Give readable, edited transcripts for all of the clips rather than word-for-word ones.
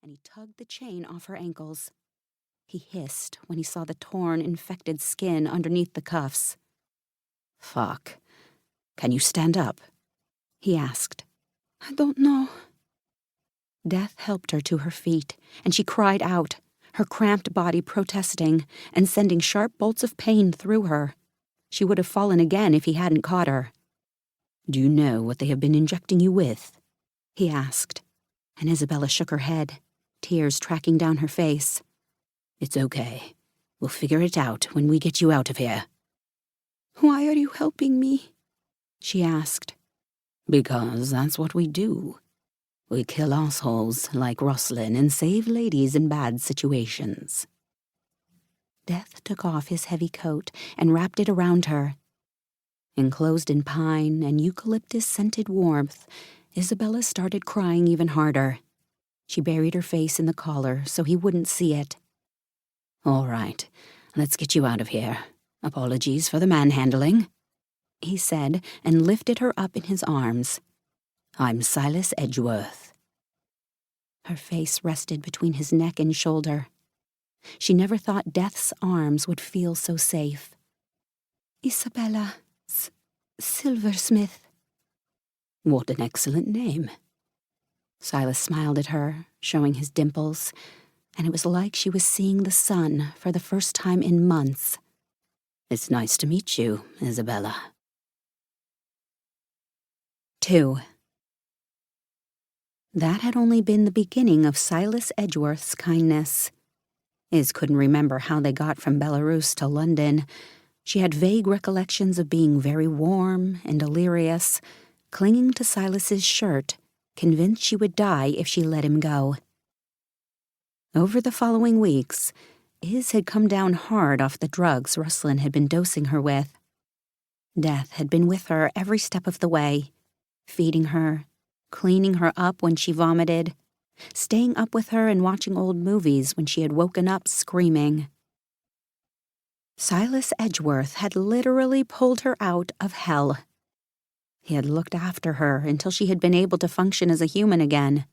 and he tugged the chain off her ankles. He hissed when he saw the torn, infected skin underneath the cuffs. "Fuck. Can you stand up?" he asked. "I don't know." Death helped her to her feet, and she cried out, her cramped body protesting and sending sharp bolts of pain through her. She would have fallen again if he hadn't caught her. "Do you know what they have been injecting you with?" he asked, and Izabella shook her head, tears tracking down her face. "It's okay. We'll figure it out when we get you out of here." "Why are you helping me?" she asked. "Because that's what we do. We kill assholes like Rosalind and save ladies in bad situations." Death took off his heavy coat and wrapped it around her. Enclosed in pine and eucalyptus-scented warmth, Izabella started crying even harder. She buried her face in the collar so he wouldn't see it. "All right, let's get you out of here. Apologies for the manhandling," he said, and lifted her up in his arms. "I'm Silas Edgeworth." Her face rested between his neck and shoulder. She never thought Death's arms would feel so safe. "Izabella Silversmith." "What an excellent name." Silas smiled at her, showing his dimples, and it was like she was seeing the sun for the first time in months. "It's nice to meet you, Izabella." 2. That had only been the beginning of Silas Edgeworth's kindness. Iz couldn't remember how they got from Belarus to London. She had vague recollections of being very warm and delirious, clinging to Silas's shirt, convinced she would die if she let him go. Over the following weeks, Iz had come down hard off the drugs Ruslan had been dosing her with. Death had been with her every step of the way, feeding her, cleaning her up when she vomited, staying up with her and watching old movies when she had woken up screaming. Silas Edgeworth had literally pulled her out of hell. He had looked after her until she had been able to function as a human again.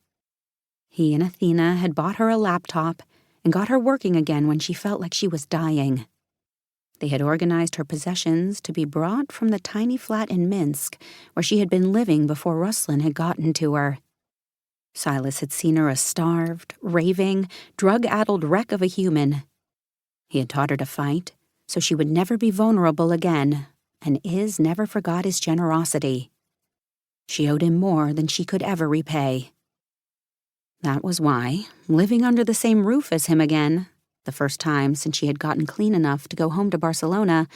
He and Athena had bought her a laptop and got her working again when she felt like she was dying. They had organized her possessions to be brought from the tiny flat in Minsk where she had been living before Ruslan had gotten to her. Silas had seen her a starved, raving, drug-addled wreck of a human. He had taught her to fight, so she would never be vulnerable again, and Iz never forgot his generosity. She owed him more than she could ever repay. That was why, living under the same roof as him again, the first time since she had gotten clean enough to go home to Barcelona,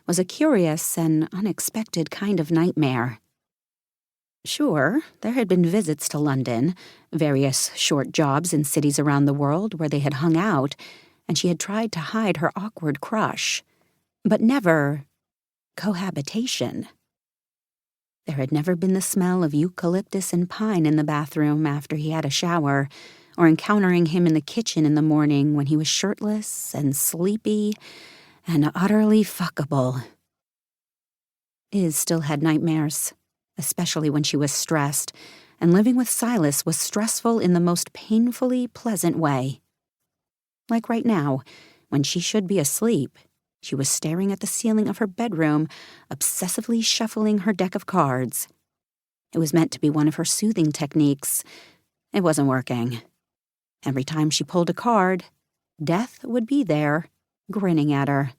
was a curious and unexpected kind of nightmare. Sure, there had been visits to London, various short jobs in cities around the world where they had hung out, and she had tried to hide her awkward crush, but never cohabitation. There had never been the smell of eucalyptus and pine in the bathroom after he had a shower, or encountering him in the kitchen in the morning when he was shirtless and sleepy and utterly fuckable. Iz still had nightmares, especially when she was stressed, and living with Silas was stressful in the most painfully pleasant way. Like right now, when she should be asleep, she was staring at the ceiling of her bedroom, obsessively shuffling her deck of cards. It was meant to be one of her soothing techniques. It wasn't working. Every time she pulled a card, Death would be there, grinning at her.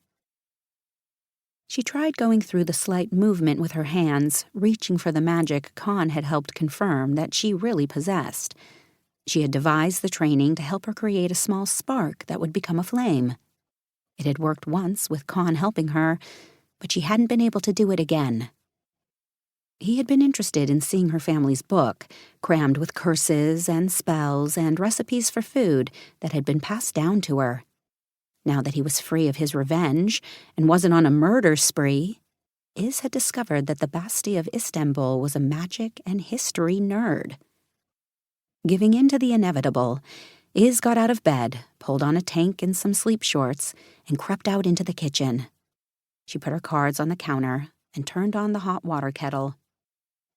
She tried going through the slight movement with her hands, reaching for the magic Kon had helped confirm that she really possessed. She had devised the training to help her create a small spark that would become a flame. It had worked once with Kon helping her, but she hadn't been able to do it again. He had been interested in seeing her family's book, crammed with curses and spells and recipes for food that had been passed down to her. Now that he was free of his revenge and wasn't on a murder spree, Iz had discovered that the Basti of Istanbul was a magic and history nerd. Giving in to the inevitable, Iz got out of bed, pulled on a tank and some sleep shorts, and crept out into the kitchen. She put her cards on the counter and turned on the hot water kettle.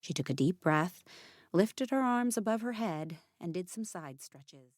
She took a deep breath, lifted her arms above her head, and did some side stretches.